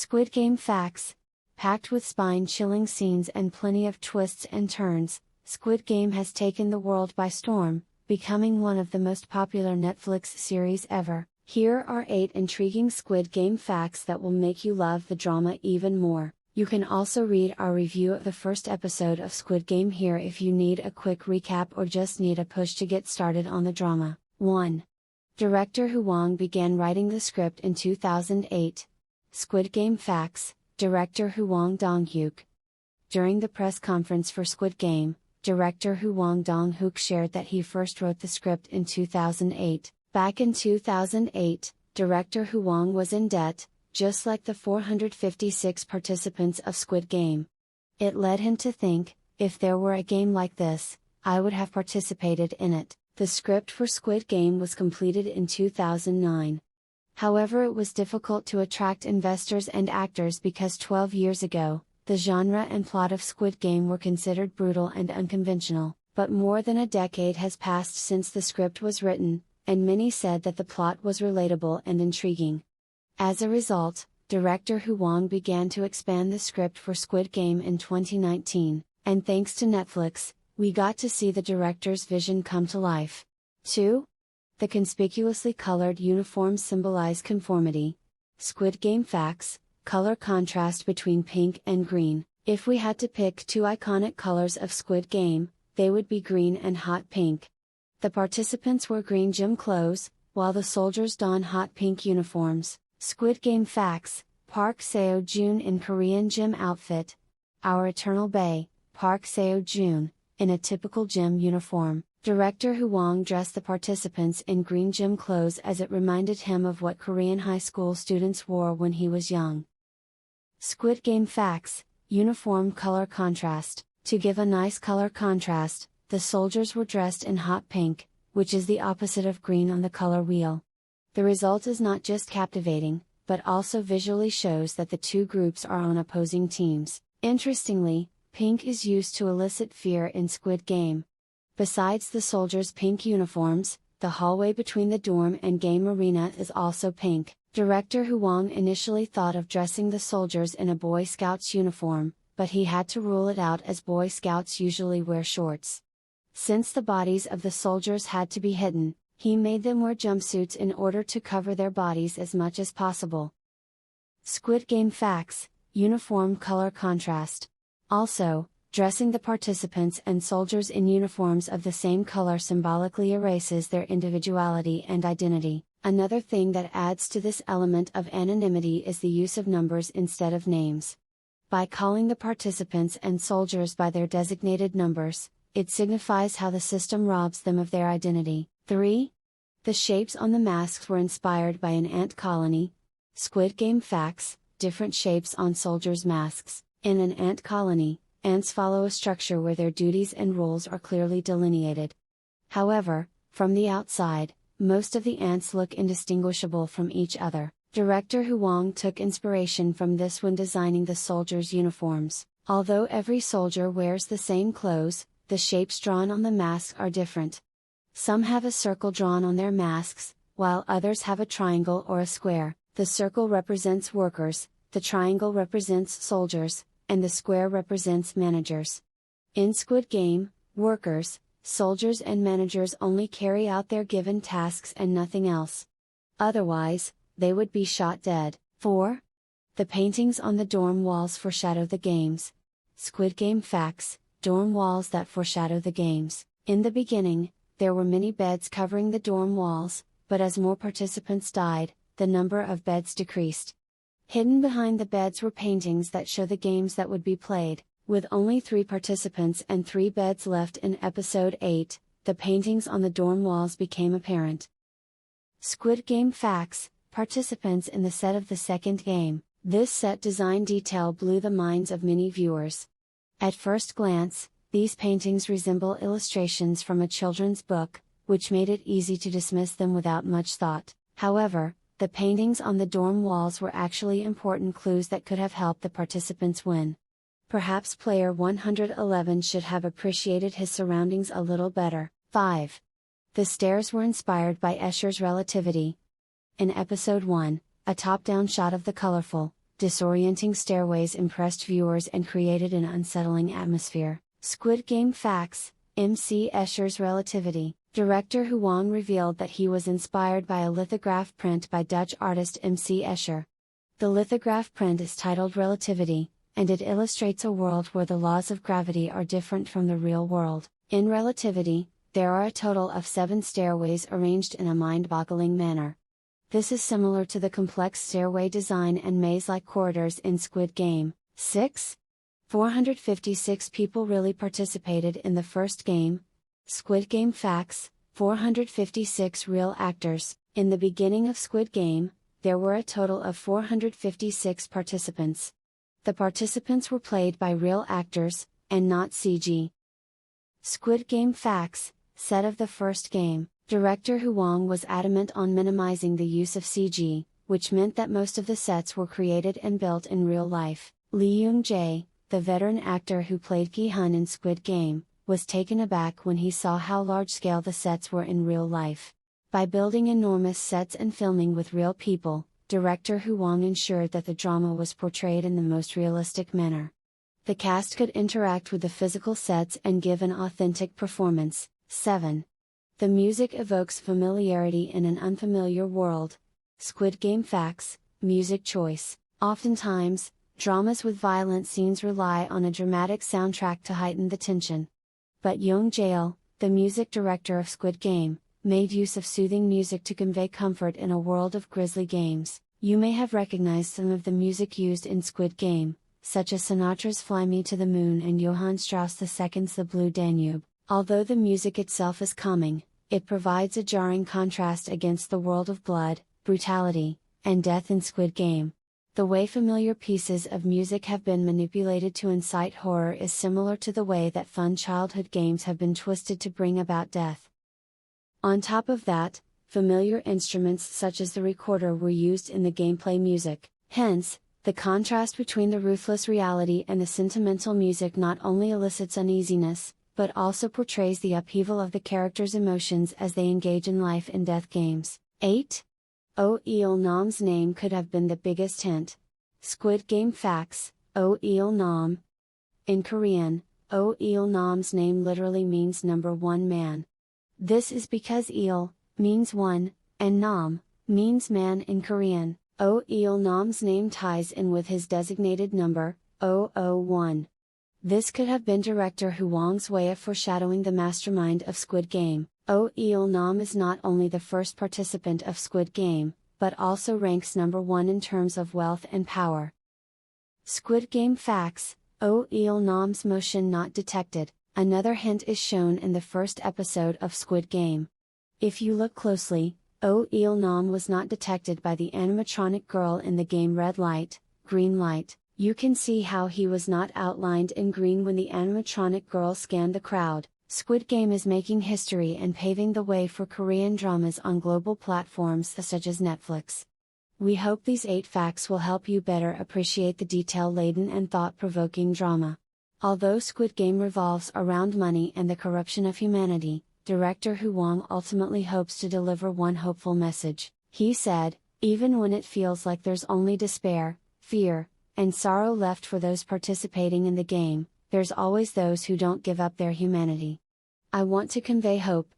Squid Game facts. Packed with spine-chilling scenes and plenty of twists and turns, Squid Game has taken the world by storm, becoming one of the most popular Netflix series ever. Here are 8 intriguing Squid Game facts that will make you love the drama even more. You can also read our review of the first episode of Squid Game here if you need a quick recap or just need a push to get started on the drama. 1. Director Hwang began writing the script in 2008. Squid Game facts. Director Hwang Dong-hyuk. During the press conference for Squid Game, director Hwang Dong-hyuk shared that he first wrote the script in 2008. Back in 2008, director Hwang was in debt, just like the 456 participants of Squid Game. It led him to think, if there were a game like this, I would have participated in it. The script for Squid Game was completed in 2009. However, it was difficult to attract investors and actors because 12 years ago, the genre and plot of Squid Game were considered brutal and unconventional, but more than a decade has passed since the script was written, and many said that the plot was relatable and intriguing. As a result, director Hwang began to expand the script for Squid Game in 2019, and thanks to Netflix, we got to see the director's vision come to life. 2. The conspicuously colored uniforms symbolize conformity. Squid Game facts. Color contrast between pink and green. If we had to pick 2 iconic colors of Squid Game, they would be green and hot pink. The participants wore green gym clothes, while the soldiers donned hot pink uniforms. Squid Game facts. Park Seo-joon in Korean gym outfit. Our Eternal Bae, Park Seo-joon, in a typical gym uniform. Director Hwang dressed the participants in green gym clothes as it reminded him of what Korean high school students wore when he was young. Squid Game facts. Uniform color contrast. To give a nice color contrast, the soldiers were dressed in hot pink, which is the opposite of green on the color wheel. The result is not just captivating, but also visually shows that the two groups are on opposing teams. Interestingly, pink is used to elicit fear in Squid Game. Besides the soldiers' pink uniforms, the hallway between the dorm and game arena is also pink. Director Hwang initially thought of dressing the soldiers in a Boy Scouts uniform, but he had to rule it out as Boy Scouts usually wear shorts. Since the bodies of the soldiers had to be hidden, he made them wear jumpsuits in order to cover their bodies as much as possible. Squid Game facts. Uniform color contrast. Also, dressing the participants and soldiers in uniforms of the same color symbolically erases their individuality and identity. Another thing that adds to this element of anonymity is the use of numbers instead of names. By calling the participants and soldiers by their designated numbers, it signifies how the system robs them of their identity. 3. The shapes on the masks were inspired by an ant colony. Squid Game facts. Different shapes on soldiers' masks. In an ant colony, ants follow a structure where their duties and roles are clearly delineated. However, from the outside, most of the ants look indistinguishable from each other. Director Hwang took inspiration from this when designing the soldiers' uniforms. Although every soldier wears the same clothes, the shapes drawn on the masks are different. Some have a circle drawn on their masks, while others have a triangle or a square. The circle represents workers, the triangle represents soldiers, and the square represents managers. In Squid Game, workers, soldiers and managers only carry out their given tasks and nothing else. Otherwise, they would be shot dead. 4. The paintings on the dorm walls foreshadow the games. Squid Game facts. Dorm walls that foreshadow the games. In the beginning, there were many beds covering the dorm walls, but as more participants died, the number of beds decreased. Hidden behind the beds were paintings that show the games that would be played. With only 3 participants and 3 beds left in episode 8, the paintings on the dorm walls became apparent. Squid Game facts. Participants in the set of the second game. This set design detail blew the minds of many viewers. At first glance, these paintings resemble illustrations from a children's book, which made it easy to dismiss them without much thought. However, the paintings on the dorm walls were actually important clues that could have helped the participants win. Perhaps player 111 should have appreciated his surroundings a little better. 5. The stairs were inspired by Escher's relativity. In episode 1, a top-down shot of the colorful, disorienting stairways impressed viewers and created an unsettling atmosphere. Squid Game facts: MC Escher's relativity. Director Hwang revealed that he was inspired by a lithograph print by Dutch artist MC Escher. The lithograph print is titled Relativity, and it illustrates a world where the laws of gravity are different from the real world. In Relativity, there are a total of 7 stairways arranged in a mind-boggling manner. This is similar to the complex stairway design and maze-like corridors in Squid Game. 6. 456 people really participated in the first game. Squid Game facts: 456 real actors. In the beginning of Squid Game, there were a total of 456 participants. The participants were played by real actors, and not CG. Squid Game facts: set of the first game. Director Hwang was adamant on minimizing the use of CG, which meant that most of the sets were created and built in real life. Lee Young-jae, the veteran actor who played Ki-hun in Squid Game, was taken aback when he saw how large-scale the sets were in real life. By building enormous sets and filming with real people, director Hwang ensured that the drama was portrayed in the most realistic manner. The cast could interact with the physical sets and give an authentic performance. 7. The music evokes familiarity in an unfamiliar world. Squid Game facts: music choice. Oftentimes, dramas with violent scenes rely on a dramatic soundtrack to heighten the tension. But Young-jae, the music director of Squid Game, made use of soothing music to convey comfort in a world of grisly games. You may have recognized some of the music used in Squid Game, such as Sinatra's Fly Me to the Moon and Johann Strauss II's The Blue Danube. Although the music itself is calming, it provides a jarring contrast against the world of blood, brutality, and death in Squid Game. The way familiar pieces of music have been manipulated to incite horror is similar to the way that fun childhood games have been twisted to bring about death. On top of that, familiar instruments such as the recorder were used in the gameplay music. Hence, the contrast between the ruthless reality and the sentimental music not only elicits uneasiness, but also portrays the upheaval of the characters' emotions as they engage in life and death games. 8. Oh Il-nam's name could have been the biggest hint. Squid Game facts: Oh Il-nam. In Korean, Oh Il-nam's name literally means number 1 man. This is because Il means one, and Nam means man in Korean. Oh Il-nam's name ties in with his designated number, 001. This could have been director Hwang's way of foreshadowing the mastermind of Squid Game. Oh Il-nam is not only the first participant of Squid Game, but also ranks number 1 in terms of wealth and power. Squid Game facts: Oh Il-nam's motion not detected. Another hint is shown in the first episode of Squid Game. If you look closely, Oh Il-nam was not detected by the animatronic girl in the game Red Light, Green Light. You can see how he was not outlined in green when the animatronic girl scanned the crowd. Squid Game is making history and paving the way for Korean dramas on global platforms such as Netflix. We hope these 8 facts will help you better appreciate the detail-laden and thought-provoking drama. Although Squid Game revolves around money and the corruption of humanity, director Hwang ultimately hopes to deliver one hopeful message. He said, "Even when it feels like there's only despair, fear, and sorrow left for those participating in the game, there's always those who don't give up their humanity. I want to convey hope,